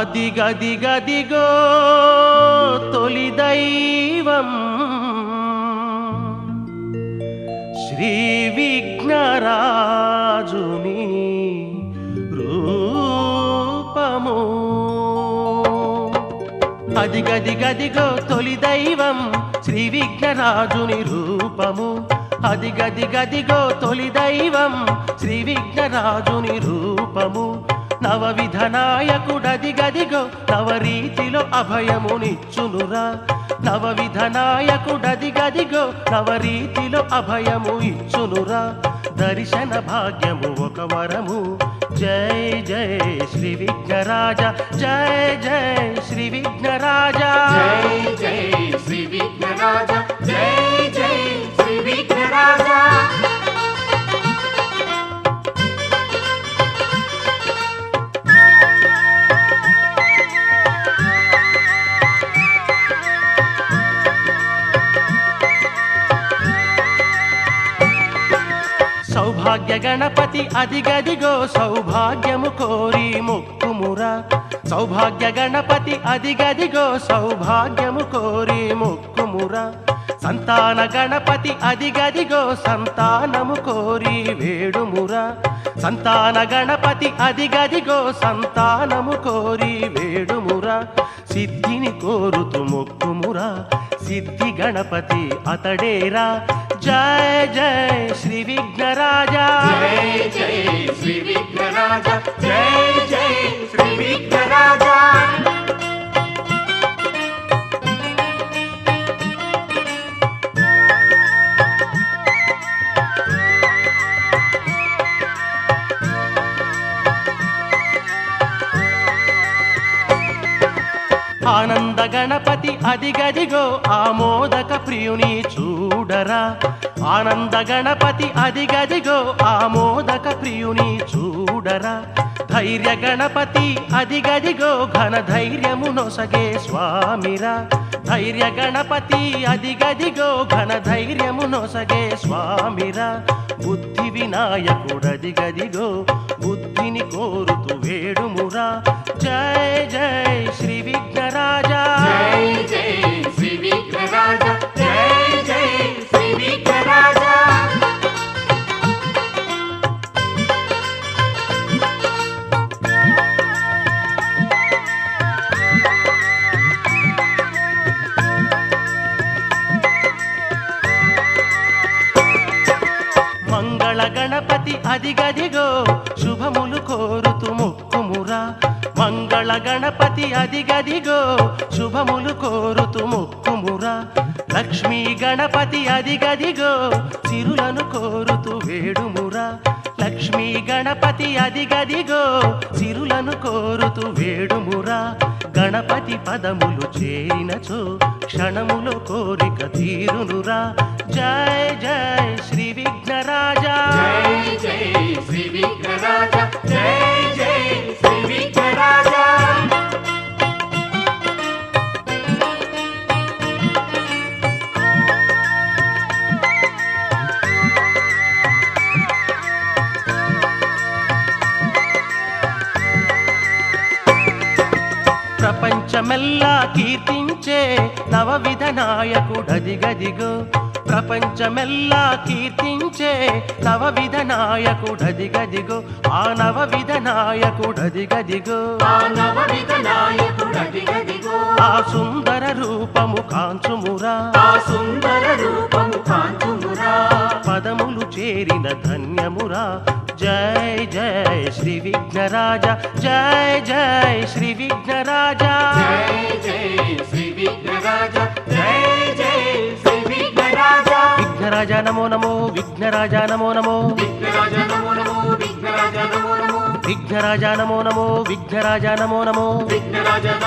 అదిగదిగదిగో తొలి దైవం శ్రీ విఘ్నరాజుని రూపము. అదిగదిగదిగో తొలి దైవం శ్రీ విఘ్నరాజుని రూపము. అదిగదిగదిగో తొలి దైవం శ్రీ విఘ్నరాజుని రూపము. నవవిధ నాయకుడదిగదిగో నవరీతిలో అభయమునిచ్చునురా. నవవిధ నాయకుడదిగదిగో నవరీతిలో అభయము ఇచ్చునురా. దర్శన భాగ్యము ఒక వరము. జై జై శ్రీ విఘ్నరాజ, జై జై శ్రీ విఘ్నరాజ, జై జై శ్రీ విఘ్నరాజ, జై జై శ్రీ విఘ్నరాజ. సౌభాగ్య గణపతి అదిగదిగో సౌభాగ్యము కోరి మొక్కుమురా. సౌభాగ్య గణపతి అదిగదిగో సౌభాగ్యము కోరి మొక్కుమురా. సంతాన గణపతి అదిగదిగో సంతానము కోరి వేడుమురా. సంతాన గణపతి అదిగదిగో సంతానము కోరి వేడుమురా. సిద్ధిని కోరుతూ మొక్కుమురా. సిద్ధి గణపతి అతడేరా. జై జై శ్రీ విఘ్నరాజ, జై జై శ్రీ విఘ్నరాజ, జై జై శ్రీ విఘ్నరాజ. ఆనంద గణపతి అదిగదిగో ఆమోదక ప్రియుని చూడరా. ఆనంద గణపతి అదిగదిగో ఆమోదక ప్రియుని చూడరా. ధైర్య గణపతి అదిగదిగో ఘన ధైర్యము నొసగే స్వామిరా. ధైర్య గణపతి అదిగదిగో ఘన ధైర్యము నొసగే స్వామిరా. బుద్ధి వినాయకుడదిగదిగో బుద్ధిని కోరుతూ వేడుమురా. జై జై శ్రీ విఘ్నరాజ, జై జై శ్రీ విఘ్నరాజ, జై జై శ్రీ విఘ్నరాజ. మంగళ గణపతి అదిగదిగో శుభములు కోరుతూ మొక్కుమురా. మంగళ గణపతి అదిగదిగో శుభములు కోరుతూ మొక్కుమురా. లక్ష్మీ గణపతి అదిగదిగో సిరులను కోరుతూ వేడుమురా. లక్ష్మీ గణపతి అదిగదిగో సిరులను కోరుతూ వేడుమురా. గణపతి పదములు చేరినచో క్షణములో కోరిక తీరునురా. జై జై శ్రీ విఘ్నరాజ, జై జై శ్రీ విఘ్నరాజ, జై జై శ్రీ విఘ్నరాజ. ప్రపంచమెల్లా కీర్తించే నవవిధ నాయకుడదిగదిగో. ప్రపంచమెల్లా కీర్తించే నవవిధ నాయకుడదిగదిగో. ఆ నవవిధ నాయకుడదిగదిగో, ఆ నవవిధ నాయకుడదిగదిగో. ఆ సుందర రూపము కాంచుమురా. ఆ సుందర రూపము కాంచుమురా. పదములు చేరిన ధన్యమురా. జై జై శ్రీ విఘ్నరాజ, జై జై శ్రీ విఘ్నరాజ, జై జై శ్రీ విఘ్నరాజ, జై జై శ్రీ విఘ్నరాజ. విఘ్నరాజ నమో నమో, విఘ్నరాజ నమో నమో, విఘ్నరాజ నమో నమో, విఘ్నరాజ నమో నమో, విఘ్నరాజ నమో నమో, విఘ్నరాజ నమో నమో, విఘ్నరాజ నమో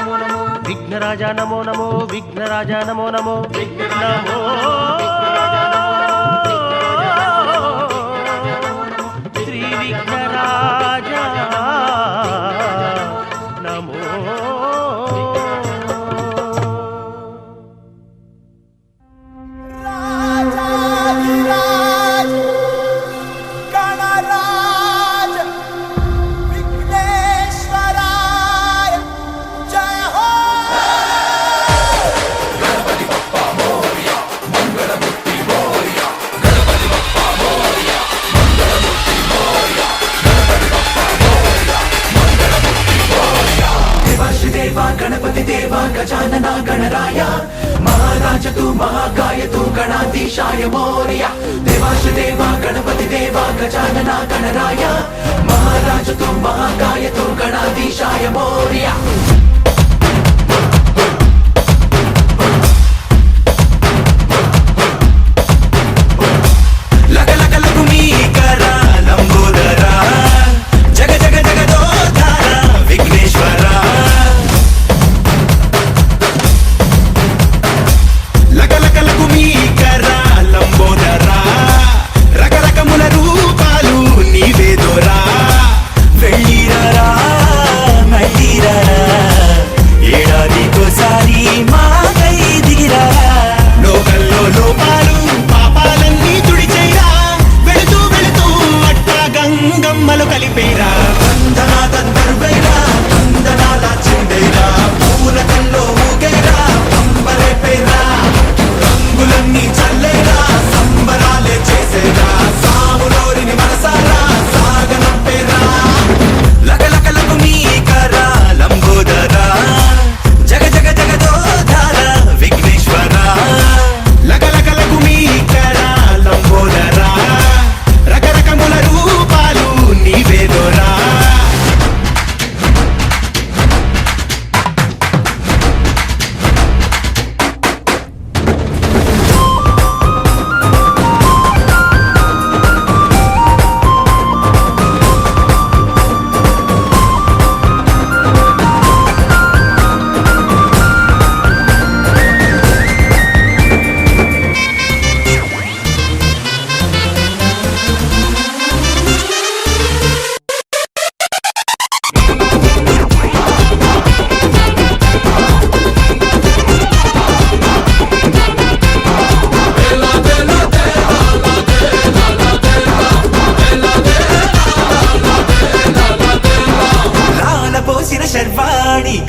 నమో, విఘ్నరాజ నమో నమో, విఘ్నరాజ నమో నమో, విఘ్నరాజ నమో నమో, విఘ్నరాజ నమో శ్రీ విఘ్నరాజ నమో. गणराज विघ्नेश्वरा गणराय महाराज तू महाकाय तू गणाधीशाय मोरया देवाश देवा गणपति देवा गजानना गणराय महाराज तू महाकाय तू गणाधीशाय मोरया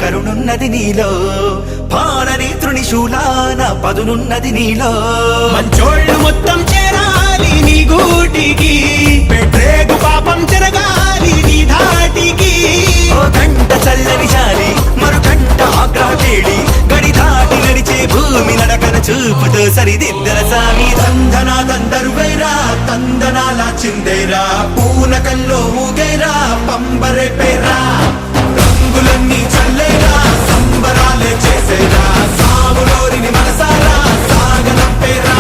కరుణున్నది నీలో పాలనేత్రుని శూలాన పదునున్నది నీలో మంచోళ్ళు మొత్తం చేరాలి నీ గూటికి పెట్టేగు పాపం చెరగాలి నీ ధాటికి ఓ గంట చల్లని చాలి మరు గంట ఆగ్రాటేడి గడి దాటి నడిచే భూమి నడకన చూపుతో సరిదిద్దర సామి దందనా దందరువైరా తందనాల చిందేరా పూనకల్లో ఊగైరా పంబరే పేరా రంగులన్నీ చల్లేరా సంబరాలే చేసేరా సాములోరిని మనసారా సాగనంపేరా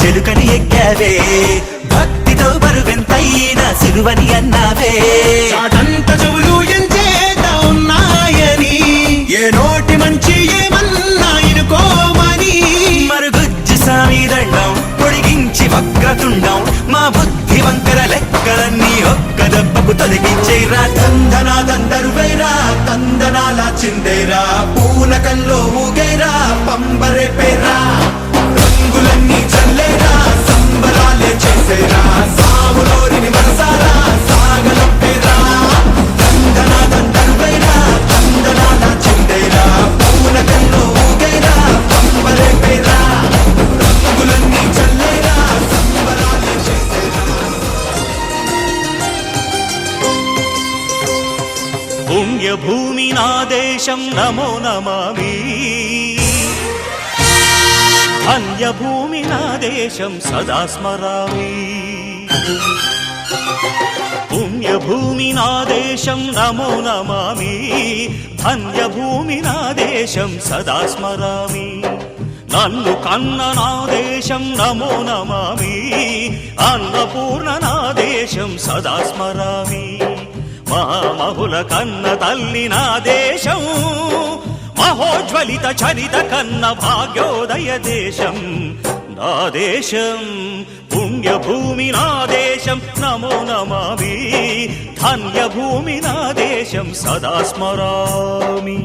చెలుకని ఎక్కావే భక్తితో బరువెంతైనా సిలువని అన్నావే చాటంత చెవులు ఎంచేత ఉన్నాయని ఏ నోటి మంచి ఏమన్నా ఇనుకోమని మరుగుజ్జు సామి దండం పొడిగించి వక్రతుండం మా బుద్ధి వంకర లెక్కలన్నీ ఒక్క దెబ్బకు తొలగించేరా తందనా దందరువైరా తందనాల చిందేరా పూనకంలో ఊగైరా పంబరే పేరా రంగులన్నీ చల్లేరా సంబరాలే చేసేరా సాములోరిని మనసారా సాగనంపేరా తందనా దందరువైరా తందనాల చిందేరా పూనకంలో ఊగైరా పంబరే పేరా రంగులన్నీ చల్లేరా సంబరాలే చేసేరా పుణ్యభూమి నా దేశం నమో నమామి ధన్యభూమి నా దేశం సదా స్మరామి పుణ్యభూమి నా దేశం నమో నమామి ధన్యభూమి నా దేశం సదా స్మరామి నన్ను కన్న నా దేశం నమో నమామి అన్నపూర్ణ నా దేశం సదా స్మరామి మహామహుల కన్న తల్లి నా దేశం మహోజ్వలిత చరిత కన్న భాగ్యోదయ దేశం నా దేశం పుణ్యభూమి నా దేశం నమో నమామి ధన్యభూమి నా దేశం సదా స్మరామి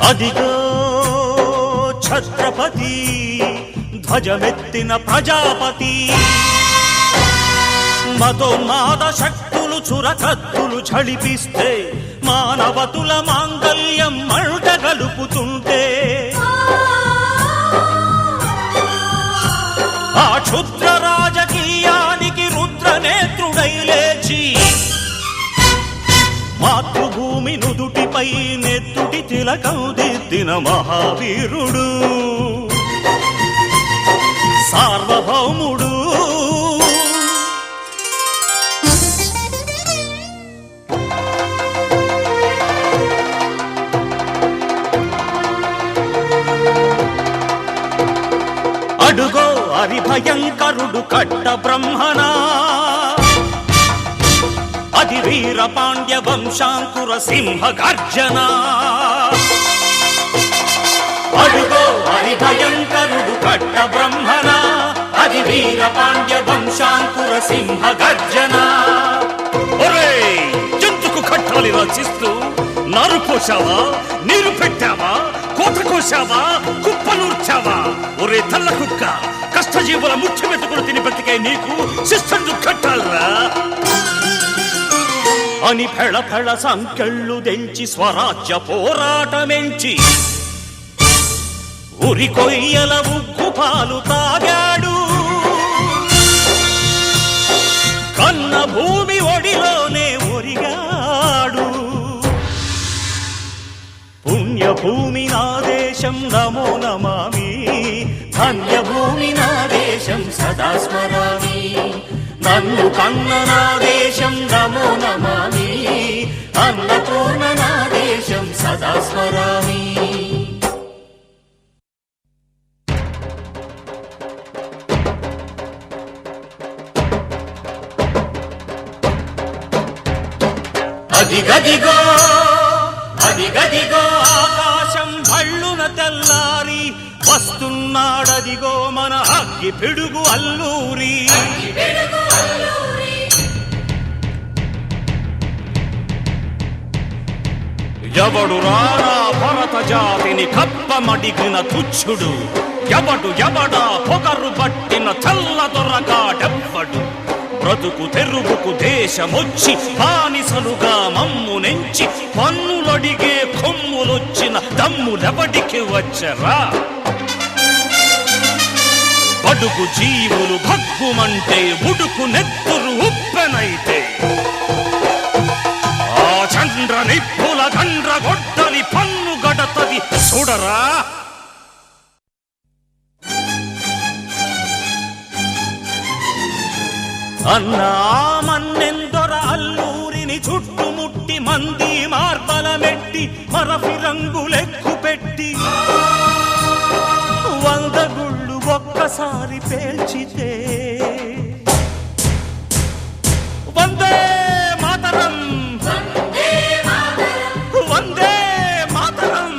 అదిగో ఛత్రపతి ధ్వజమెత్తిన ప్రజాపతి మతోన్మాద శక్తులు చురకత్తులు ఝళిపిస్తే మానవతుల మాంగల్యం మంట గలుపుతుంటే ఆ క్షుద్ర రాజకీయానికి రుద్రనేత్రుడై లేచి మాతృభూమి నుదుటిపై నెత్తుటి తిలకం దిద్దిన మహావీరుడు సార్వభౌముడు అడుగో హరిభయంకరుడు కట్ట బ్రహ్మణా అది వీర పాండ్య వంశాంకుర సింహ గర్జన అడుగో హరిభయంకరుడు కట్ట బ్రహ్మణ అది వీర పాండ్య వంశాంకుర సింహ గర్జన ఎందుకు కట్టాలి రచిస్తూ నారు పోసావా నీరు పెట్టావా కోత కోసావా కుప్పనూర్చావా ఒరే తల్ల కుక్క కష్టజీవుల ముఖ్యమెత్తుకుని తిని బతికే నీకు శిస్తందు కట్టాలరా అని ఫెళ ఫెళ సంకెళ్ళు దెంచి స్వరాజ్య పోరాటమెంచి ఉరి కొయ్యల ఉగ్గు పాలు తాగాడు కన్న భూమి ఒడిలోనే ఒరిగాడు పుణ్యభూమి నా దేశం నమో నమామి ధన్యభూమి నా దేశం సదా స్మరామి నన్ను కన్న నా దేశం నమో నమామి అన్నపూర్ణ నా దేశం సదా స్మరామి అదిగదిగో అదిగదిగో ఆకాశం భళ్ళున తెల్లారి వస్తున్నాడదిగో మన అగ్గి పిడుగు అల్లూరి ఎవడు రారా భరత జాతిని కప్పమడిగిన తుచ్చుడు ఎవడా పొగరు పట్టిన చల్ల దొరగాడెవ్వడు బ్రతుకు తెరువుకు దేశమొచ్చి బానిసలుగా మమ్ము నెంచి పన్నులడిగే కొమ్ములొచ్చిన దమ్ములెవడికి వచ్చరా బడుగు జీవులు భగ్గుమంటే ఉడుకు నెత్తురు ఉప్పెనైతే ఆ చంద్ర నిప్పుల గండ్ర గొడ్డలి పన్ను గడతది చూడరా అన్నా మన్నెందొర అల్లూరిని చుట్టుముట్టి మంది మార్బలమెట్టి మరఫి రంగులెక్కు పెట్టి 100 గుళ్ళు ఒక్కసారి పేల్చితే వందే మాతరం వందే మాతరం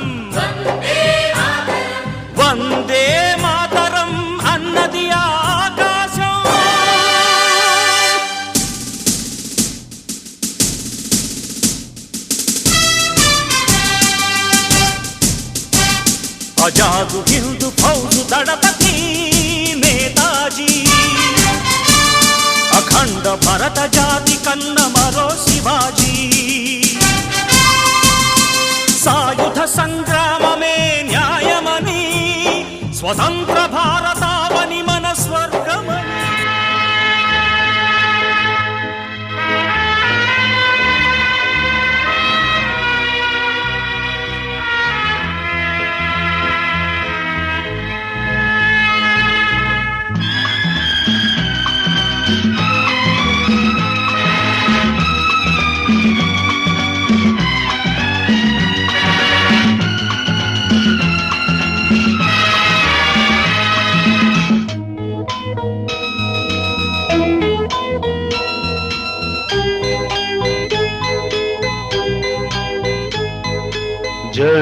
వందే మాతరం అన్నది ఆకాశం ఆజాదు హిందూ ఫౌజు దళపతి నేతాజీ అఖండ భరత జాతి కన్న మరో శివాజీ సాయుధ సంగ్రామమే న్యాయమని స్వతంత్ర భారతావని మన స్వర్గమని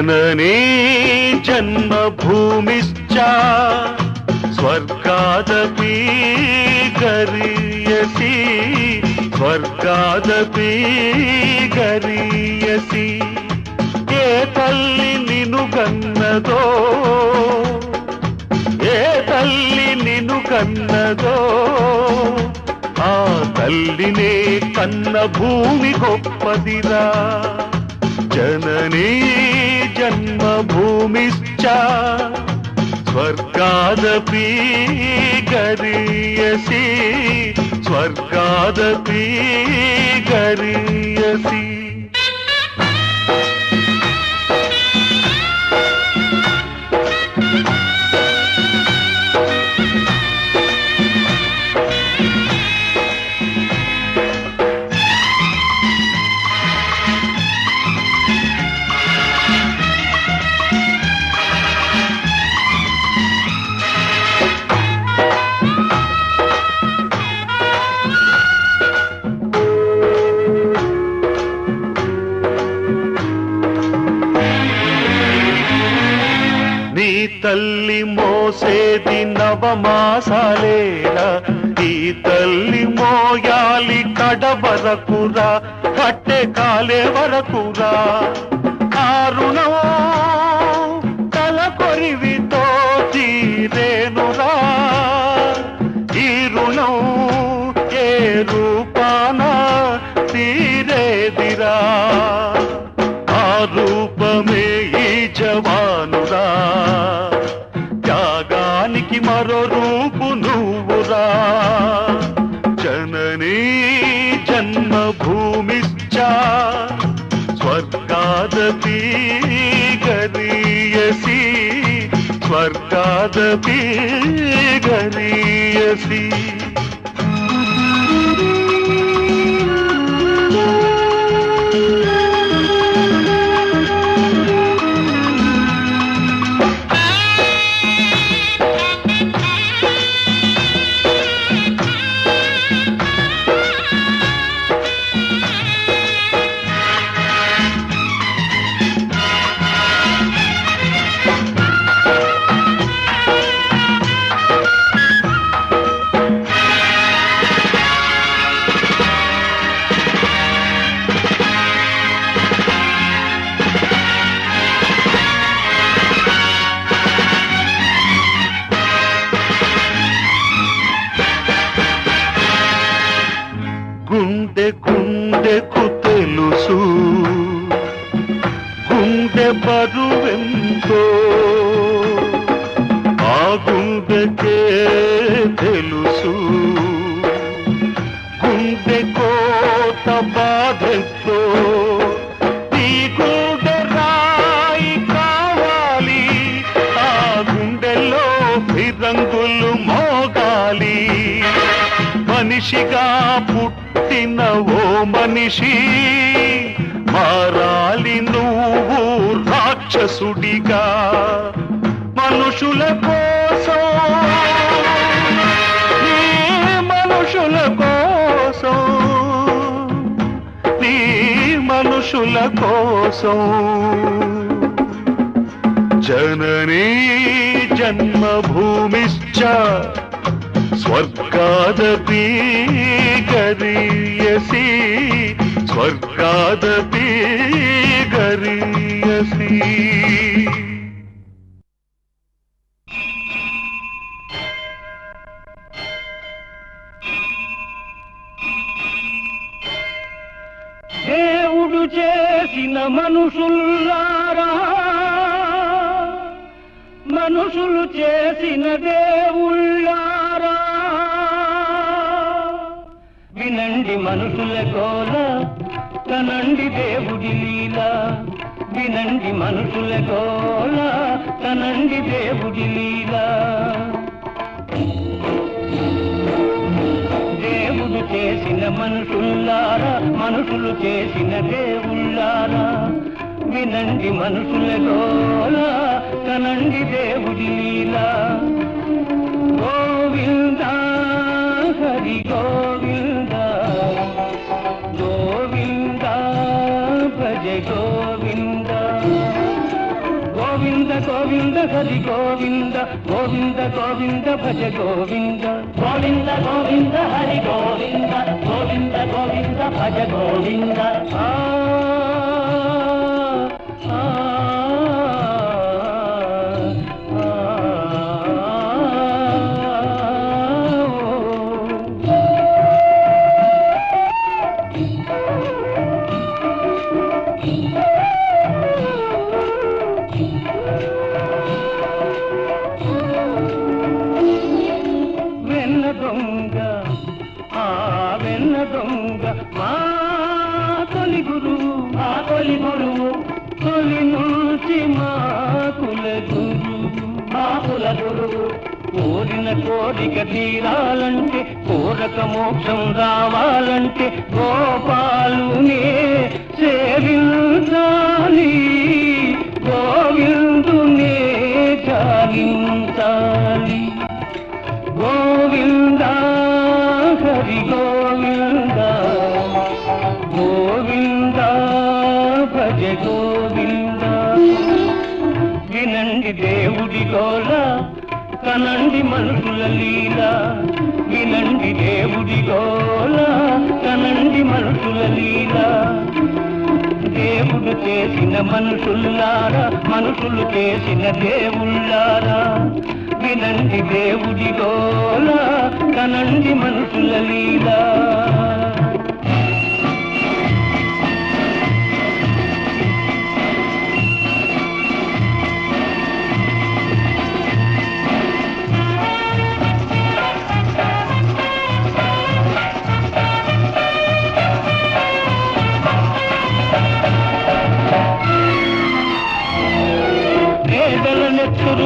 जननी जन्मभूमिश्च स्वर्गादपि गरीयसी स्वर्गादपि गरीयसी ఏ తల్లి నిన్ను కన్నదో ఏ తల్లి నిన్ను కన్నదో ఆ తల్లినే కన్న భూమి గొప్పదిరా జననీ జన్మభూమిశ్చ స్వర్గాదపి గరీయసి స్వర్గాదపి గరీయసి తల్లి మోసేది నవమాసాలేరా ఈ తల్లి మోయాలి కడ వరకురా కట్టె కాలే వరకురా కారుణం తల కొరివితో తీరేనురా ఈ రుణం ఏ రూపాన తీరేదిరా ఆ రూపమే ఈ జవానురా త్యాగానికి మరో రూపు నువ్వురా జననీ జన్మభూమిశ్చ స్వర్గాదపి గరీయసి స్వర్గాదపి గరీయసి గుండె గుండెకు తెలుసు గుండె బరువెంతో ఆ గుండెకే తెలుసు గుండె కోత బాధెంతో ఈ గుండె రాయి కావాలి ఆ గుండెలో ఫిరంగులు మోగాలి మనిషిగా పుట్టిన ఓ మనిషి మారాలి నువ్వు రాక్షసుడిగా మనుషుల కోసం నీ మనుషుల కోసం నీ మనుషుల కోసం జననీ జన్మభూమిశ్చ స్వర్గాదపి గరీయసి స్వర్గాదపి గరీయసి దేవుడు చేసిన మనుషుల్లారా మనుషులు చేసిన దేవుళ్ళారా వినండి మనుషుల గోల కనండి దేవుడి లీల వినండి మనుషుల గోల కనండి దేవుడి లీల దేవుడు చేసిన మనుషుల్లారా మనుషులు చేసిన దేవుళ్ళారా వినండి మనుషుల గోల కనండి దేవుడి లీల గోవింద హరి గోవింద గోవింద భజ గోవింద హరి గోవింద గోవింద గోవింద భజ గోవింద గోవింద గోవింద హరి గోవింద గోవింద గోవింద భజ గోవింద తొలి నుంచి మాకుల గురువు కోరిన కోరిక తీరాలంటే కోరక మోక్షం రావాలంటే గోపాలునే సేవించాలి గోవిందునే చాలించాలి గోవింద హరి గోవింద గోవింద భజ గోవింద వినండి దేవుడి గోల కనండి మనుషుల లీల వినండి దేవుడి గోల కనండి మనుషుల లీల దేవుడు చేసిన మనుషుల్లారా మనుషులు చేసిన దేవుళ్ళారా వినండి దేవుడి గోల కనండి మనుషుల లీల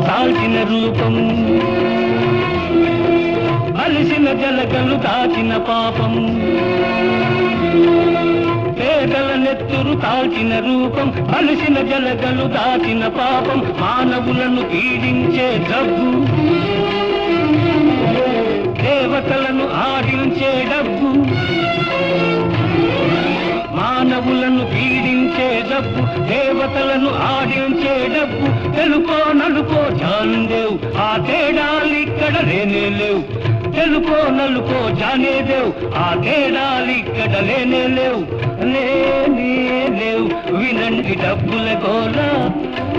దాల్చిన రూపం అలిసిన జలగలు దాచిన పాపం పేదల నెత్తురు దాల్చిన రూపం అలిసిన జలగలు దాచిన పాపం మానవులను పీడించే జబ్బు దేవతలను ఆడించే డబ్బు మానవులను పీడించే డబ్బు దేవతలను ఆడించే డబ్బు తెలుకో నలుకో జానేదేవు ఆ తేడాలిక్కడ లేనే లేవు తెలుకో నలుకో జానేదేవు ఆ తేడాలిక్కడ లేనే లేవు లేనే లేవు వినండి డబ్బుల గోల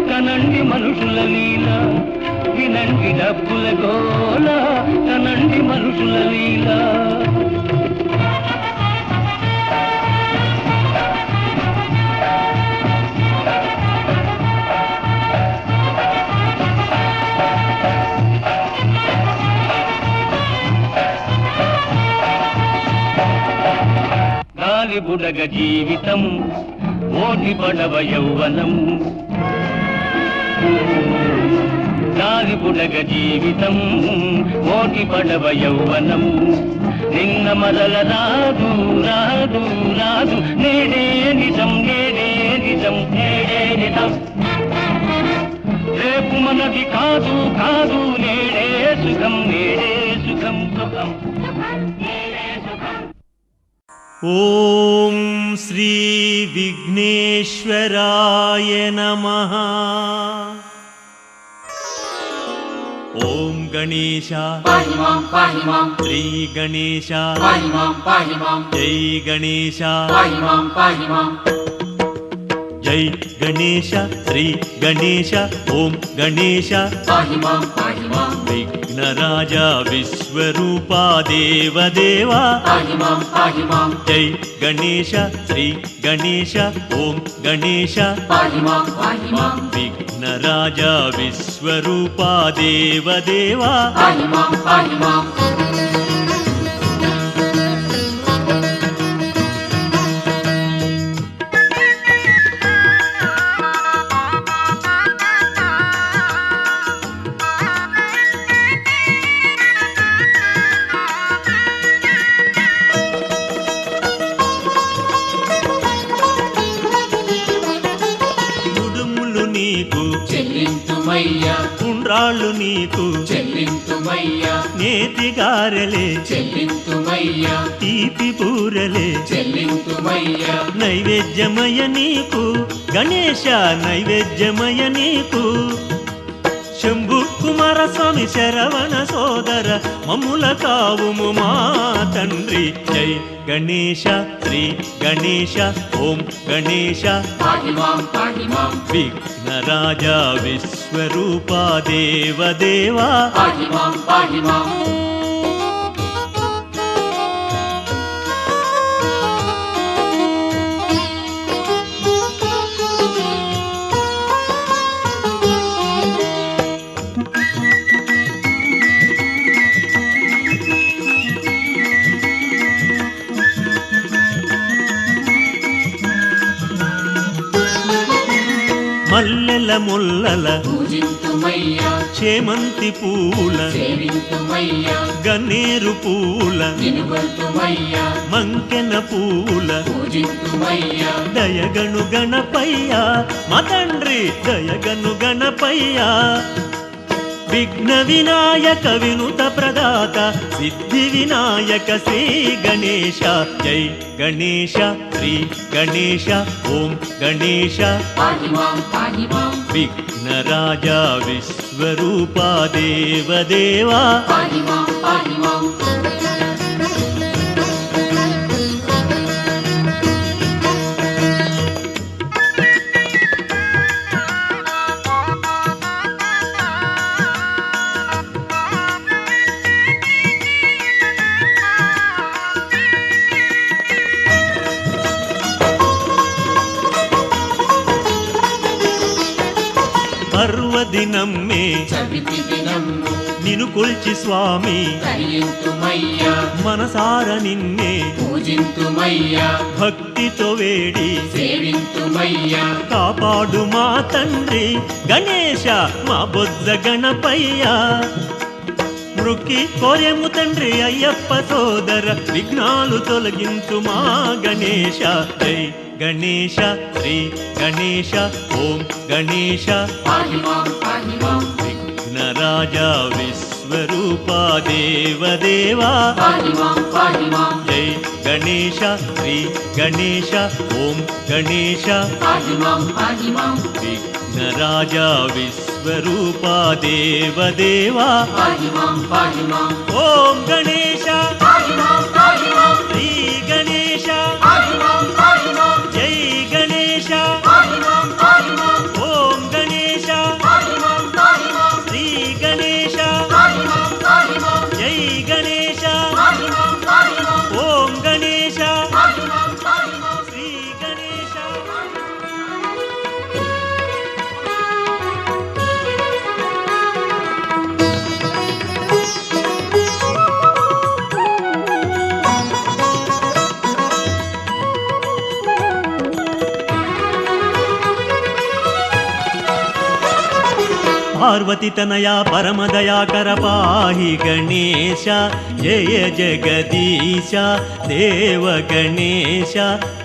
కనండి మనుషుల లీల వినండి డబ్బుల గోల కనండి మనుషుల లీల బుడగ జీవితం ఓటి పడవ యౌవనం గాలి బుడగ జీవితం ఓటి పడవ యౌవనం నిన్న మరల రాదు రాదు రాదు నేడే నిజం నేడే నిజం నేడే నిజం రేపు మనది కాదు కాదు నేడే సుఖం నేడే సుఖం సుఖం ఓం శ్రీ విఘ్నేశ్వరాయ నమః. ఓం గణేశ పాహి మాం పాహి మాం శ్రీ గణేశ పాహి మాం పాహి మాం జై గణేశ పాహి మాం పాహి మాం జై గణేశ శ్రీ గణేశ ఓం గణేశ పాహి మాం పాహి మాం విఘ్నరాజ విశ్వరూపా దేవదేవా పాహి మాం పాహి మాం జై గణేశ శ్రీ గణేశ ఓం గణేశ పాహి మాం పాహి మాం విఘ్నరాజ విశ్వరూపా దేవదేవా పాహి మాం పాహి మాం చెల్లింతుమయ్యా ఉండ్రాళ్ళు నీకు చెల్లింతుమయ్యా నేతిగారెలే చెల్లింతుమయ్యా తీపి బూరెలే చెల్లింతుమయ్యా నైవేద్యమయ నీకు గణేశ నైవేద్యమయ నీకు శంభు కుమారస్వామి శరవణ సోదర మమ్ముల కావుము మా తండ్రి. జై గణేశ శ్రీ గణేశ ఓం గణేశ పాహి మాం పాహి మాం విఘ్నరాజా విశ్వరూపా దేవదేవా పాహి మాం పాహి మాం. మల్లెల ముల్లల పూజింతుమయ్యా చేమంతి పూల సేవింతుమయ్యా గన్నేరు పూల నినుగొల్తుమయ్యా మంకెన పూల పూజింతుమయ్యా దయగను గణపయ్య మా తండ్రి దయగను గణపయ్య. విఘ్న వినాయక వినుత ప్రదాత సిద్ధి వినాయక శ్రీ గణేశ. జై గణేశ శ్రీ గణేశ ఓం గణేశ పాహి మాం పాహి మాం విఘ్నరాజా విశ్వరూపా దేవదేవా పాహి మాం పాహి మాం. పర్వదినమ్మే చవితి దినము నిను కొల్చి స్వామి కరియింతుమయ్యా మనసార నిన్నే పూజింతుమయ్యా భక్తితో వేడి సేవింతుమయ్యా కాపాడు మా తండ్రి గణేశ మా బొజ్జ గణపయ్య. మృక్కి కోరెము తండ్రి అయ్యప్ప సోదర విఘ్నాలు తొలగించు మా గణేశ. జై గణేశ శ్రీ గణేశ ఓం గణేశ పాహి మాం పాహి మాం విఘ్నరాజా విశ్వరూపా దేవదేవా పాహి మాం పాహి మాం. జై గణేశ శ్రీ గణేశ ఓం గణేశ పాహి మాం పాహి మాం విఘ్నరాజా విశ్వరూపా దేవదేవా పాహి మాం పాహి మాం. ఓం గణేశ పాహి మాం పాహి మాం శ్రీ గణేశ పాహి మాం పాహి మాం జై గణేశ పాహి మాం పాహి మాం ఓం గణేశ పాహి మాం పాహి మాం శ్రీ గణేశ పాహి మాం పాహి మాం జై గణేశ పాహి మాం పాహి మాం ఓం గణేశ పాహి మాం పాహి మాం. శ్రీ గణేశ. పార్వతి తనయా పరమదయాకర పాహి గణేశ జయ జగదీశ దేవ గణేశ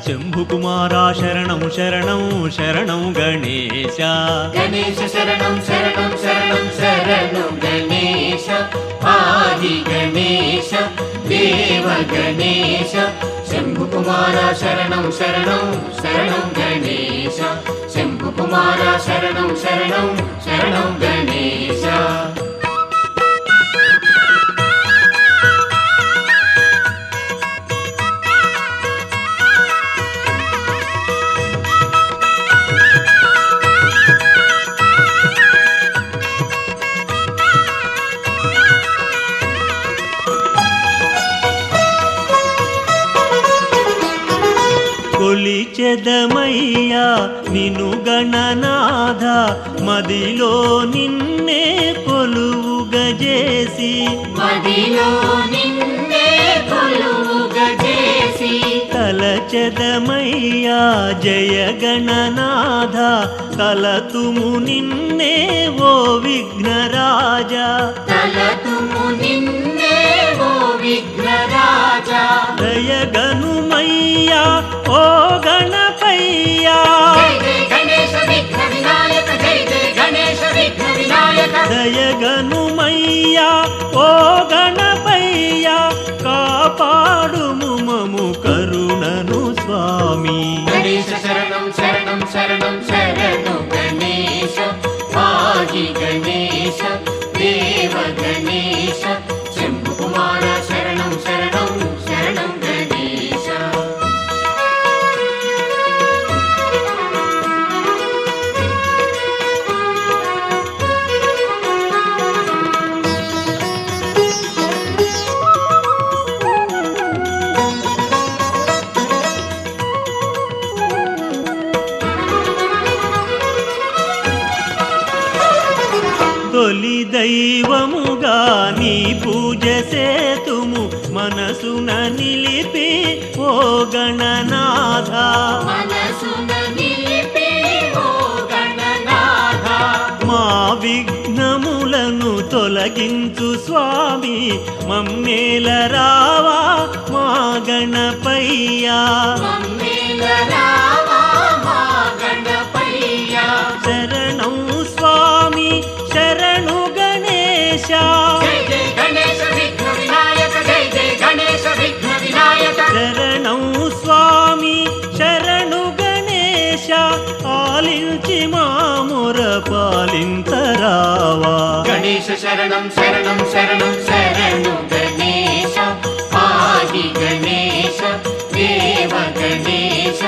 శంభు కుమారా శరణం శరణం శరణం గణేశ. గణేశ శరణం శరణం శరణం శరణం గణేశ పాహి గణేశ దేవ గణేశ శంభు కుమార శరణం శరణం శరణం గణేశ శంభు కుమార శరణం శరణం శరణం గణేశ. కొలిచెదమయ్యా నిను గణనాథ మదిలో నిన్నే కొలువుగజేసి మదిలో నిన్నే కొలువుగజేసి తలచెదమయ్యా జయ గణనాథ తలతుము నిన్నే ఓ విఘ్నరాజా. తలతుము నిన్నే ఓ విఘ్నరాజా దయగనుమయ్యా ఓ గణపయ్యా. జై జై గణేశ విఘ్న వినాయక జై జై గణేశ విఘ్న వినాయక. దయగనుమయ్యా ఓ గణపయ్యా కాపాడుము మము కరుణను స్వామి. గణేశ శరణం శరణం శరణం శరణు గణేశ పాహి గణేశ గణేశ దేవ గణేశ శంభు కుమార శరణం శరణం శరణం గణేశ. తొలి దైవముగా నీ పూజ సేతుము మనసున నిలిపి ఓ గణనాథ. మనసున నిలిపి ఓ గణనాథ. మా విఘ్నములను తొలగించు స్వామి మమ్మేల రావా మా గణపయ్యా. మమ్మేల రావా మా గణపయ్యా. శరణం స్వామి శరణు గణేశ. జై జై గణేశ విఘ్న వినాయక జై జై గణేశ విఘ్న వినాయక. శరణం స్వామి శరణు గణేశ ఆలించి మాముర పాలింతరావా. గణేశ శరణం శరణం శరణం శరణు గణేశ పాహి గణేశ దేవ గణేశ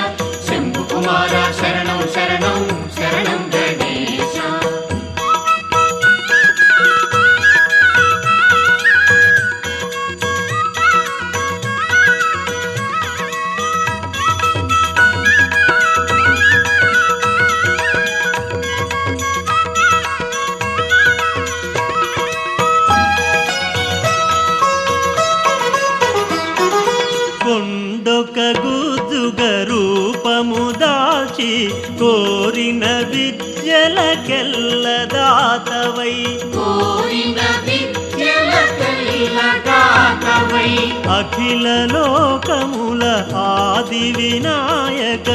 శంభు కుమార శరణం శరణం శరణం గణేశ. కొండొక గుద్దుగ రూపము దాచి కోరిన విద్యలకెల్లదాతవై. కోరిన విద్యల కల్లదాతవై. అఖిల లోకముల ఆది వినాయక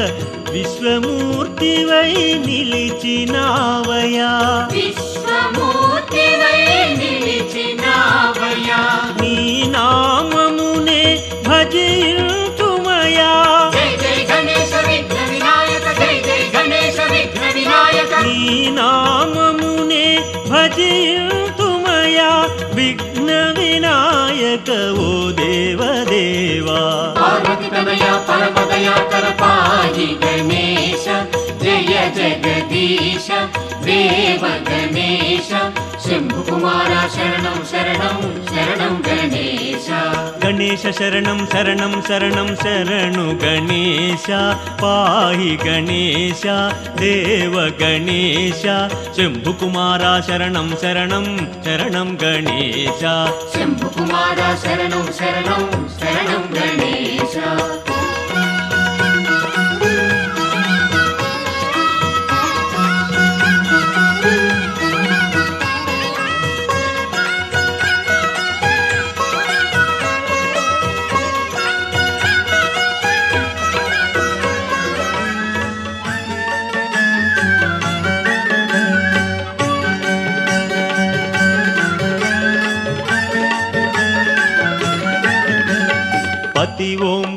విశ్వమూర్తివై నిలిచినావయా. విశ్వమూర్తివై నిలిచినావయా. నీ నామమునే భజింతుమయా. జై జై గణేశ విఘ్న వినాయక జై జై గణేశ విఘ్న వినాయక. నీ నామమునే భజింతుమయా విఘ్న వినాయక ఓ దేవదేవా. పార్వతి తనయ పరమదయాకర పాహి గణేశ జయ జగదీశ దేవ గణేశ శంభు కుమార శరణం శరణం శరణం గణేశ. గణేశ శరణం శరణం శరణం శరణు గణేశ పాహి గణేశ దేవ గణేశ శంభు కుమార శరణం శరణం శరణం గణేశ. శంభు కుమార శరణం శరణం శరణం గణేశ.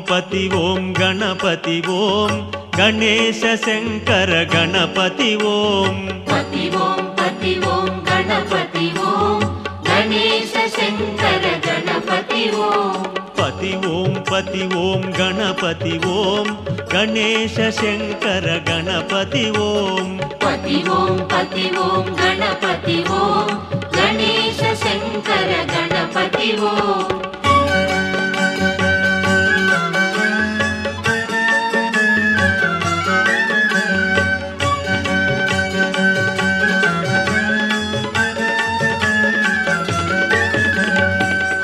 పతి ఓం గణపతి ఓం గణేశ శంకర గణపతి ఓం. పతి ఓం గణపతి ఓం గణేశ శంకర గణపతి ఓం. పతి ఓం గణపతి ఓం గణేశ శంకర గణపతి ఓం. పతి ఓం గణపతి ఓం గణేశ శంకర గణపతి ఓం.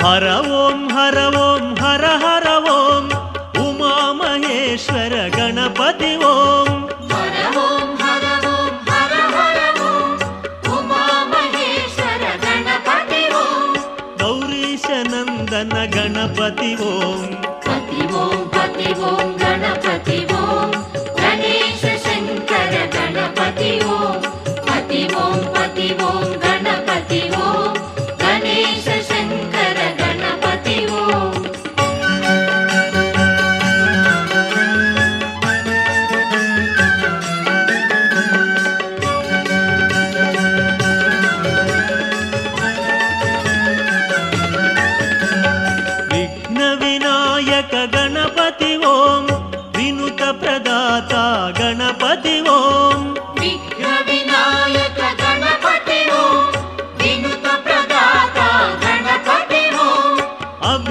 హర ఓం హర హర ఓం ఉమా మహేశ్వర గణపతి ఓం. హర ఓం హర ఓం ఉమా మహేశ్వర గణపతి ఓం. గౌరీశ నందన గణపతి ఓం. పతి ఓం గణపతి ఓం గణేశ శంకర గణపతి ఓం. పతి ఓం గణపతి ఓం గణేశ శంకర గణపతి ఓం.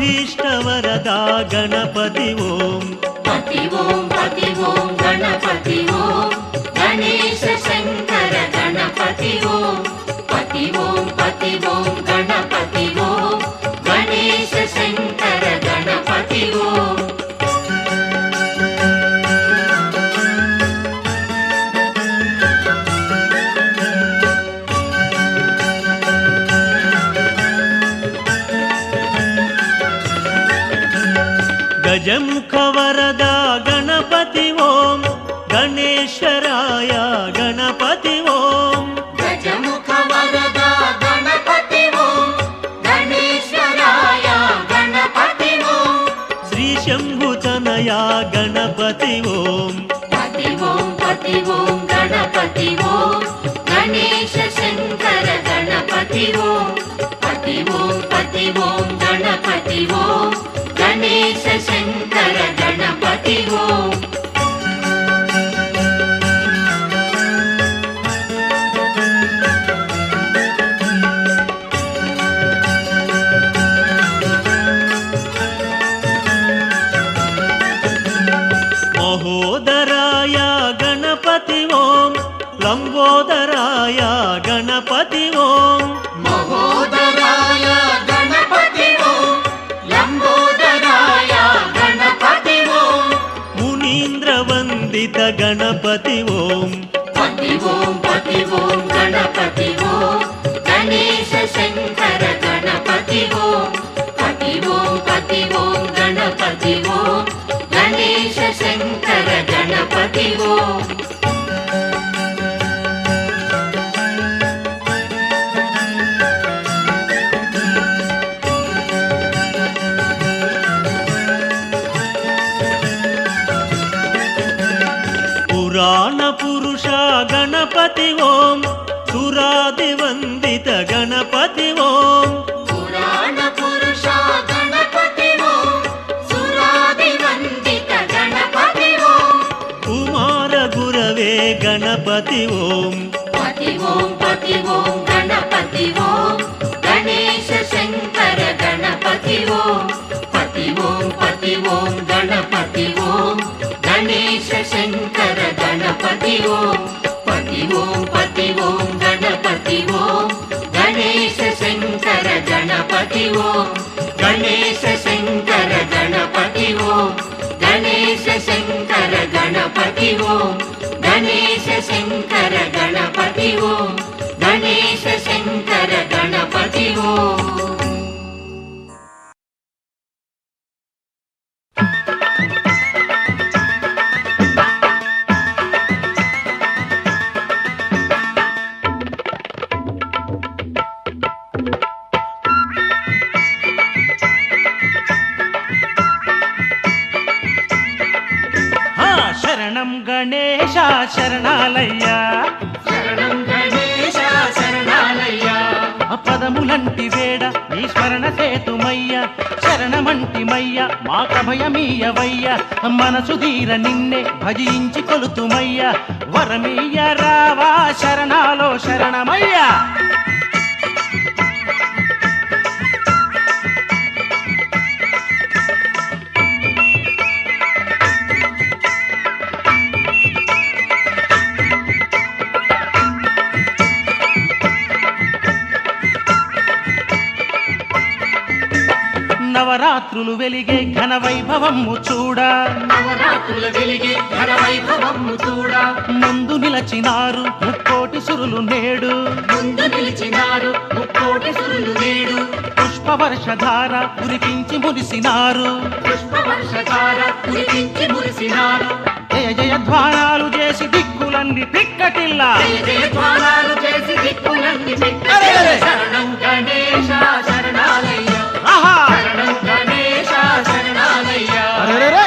సర్వాభీష్టవరదా గణపతి ఓం పతి ఓం గణపతి ఓం గణేశ శంకర గణపతి ఓం పతి ఓం గణపతి ఓం గణేశ శంకర గణపతి ఓం గజముఖ వరదా గణపతి ఓం గణేశ్వరాయ గణపతి ఓం గజముఖ వరదా గణపతి ఓం గణేశ్వరాయ గణపతి ఓం శ్రీ శంభుతనయా గణపతి ఓం పతి ఓం గణపతి ఓం గణేశ శంకర గణపతి ఓం పతి ఓం గణపతి ఓం గణేశ శంకర గణపతి ఓం మహోదరాయ గణపతి ఓం లంబోదరాయ గణపతి ఓం మహోదరాయ గణపతి ఓం లంబోదరాయ గణపతి ఓం మునీంద్రవందిత గణపతి ఓం పతి ఓం గణపతి ఓం గణేశ శంకర గణపతి ఓం పతి ఓం గణపతి ఓం గణేశ శంకర గణపతి ఓం పురాణ పురుష గణపతి ఓం సురాదివందిత గణపతి ఓం పురాణ పురుష గణపతి ఓం సురాదివందిత గణపతి ఓం కుమార గురవే గణపతి ఓం పతి ఓం గణపతి ఓం గణేశ శంకర గణపతి ఓం పతి ఓం గణపతి ఓం గణేశ శంకర గణపతి ఓం పతి ఓం గణపతి ఓం గణేశ శంకర గణపతి ఓం గణేశ శంకర గణపతి ఓం గణేశ శంకర గణపతి ఓం గణేశ శంకర గణపతి ఓం గణేశ శంకర గణపతి ఓం శరణం గణేశ శరణాలయ్యా శరణం గణేశ శరణాలయ్యా పదములంటి వేడ ఈ స్మరణ సేతుమయ్య శరణమంటి మయ్య మాకభయమీయవయ్య మనసు తీర నిన్నే భజించి కొలుతుమయ్య వరమీయ రావా శరణాలో శరణమయ్యా నవరాత్రులు వెలిగే ఘన వైభవము చూడా నవరాత్రుల వెలిగే ఘన వైభవము చూడా ముందు నిలచినారు ముక్కోటి సురులు నేడు ముందు నిలిచినారు ముక్కోటి సురులు నేడు పుష్పవర్షధార కురిపించి మురిసినారు పుష్పవర్షధార కురిపించి మురిసినారు జయ జయధ్వానాలు చేసి దిక్కులన్నీ పిక్కటిల్లా జయ జయధ్వానాలు చేసి దిక్కులన్నీ అరే, అరే. శరణం గణేశ శరణాలయ్య ఆహా శరణం గణేశ శరణాలయ్య అరెరెరె.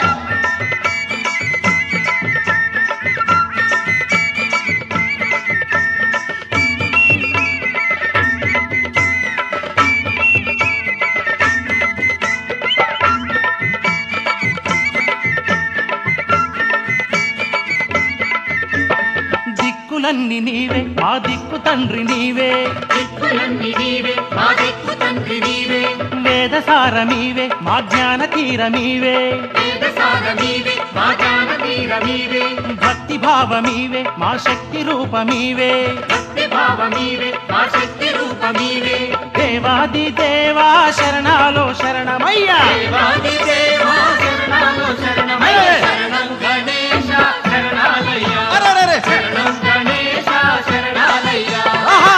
దిక్కులన్నీ నీవే మా దిక్కు తండ్రి నీవే దిక్కులన్నీ నీవే మా దిక్కు తండ్రి నీవే వేద వేదసారమీవే మా జ్ఞాన తీరమీవే వేదసారమీవే మా జ్ఞాన తీరమీవే భక్తి భావమీవే మా శక్తి రూపమీవే భక్తి భావమీవే మా శక్తి రూపమీవే దేవాది దేవా శరణాలో శరణమయ్యా దేవాది దేవా శరణాలో శరణమయ్య శరణం గణేశ శరణాలయ్య అరెరెరె! శరణం గణేశ శరణాలయ్య ఆహా!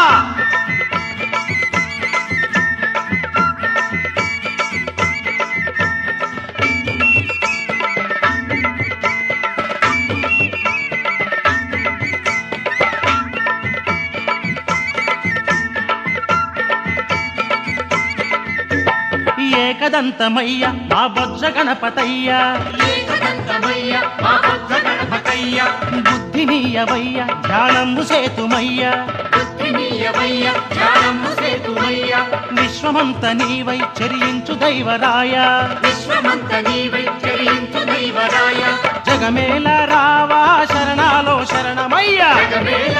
ఏకదంతమయ్య మా బొజ్జ గణపతయ్య ఏకదంతమయ్య మా బుద్ధ గణపతయ్య బుద్ధినీయవయ్య ధ్యానంబు సేతుమయ్య బుద్ధినీయమయ్య జ్ఞానము సేతుమయ్య విశ్వమంత నీవై చరించు దైవరాయ విశ్వమంత నీవై చరించు దైవరాయ జగమేల రావా శరణాలో శరణమయ్య జగమేల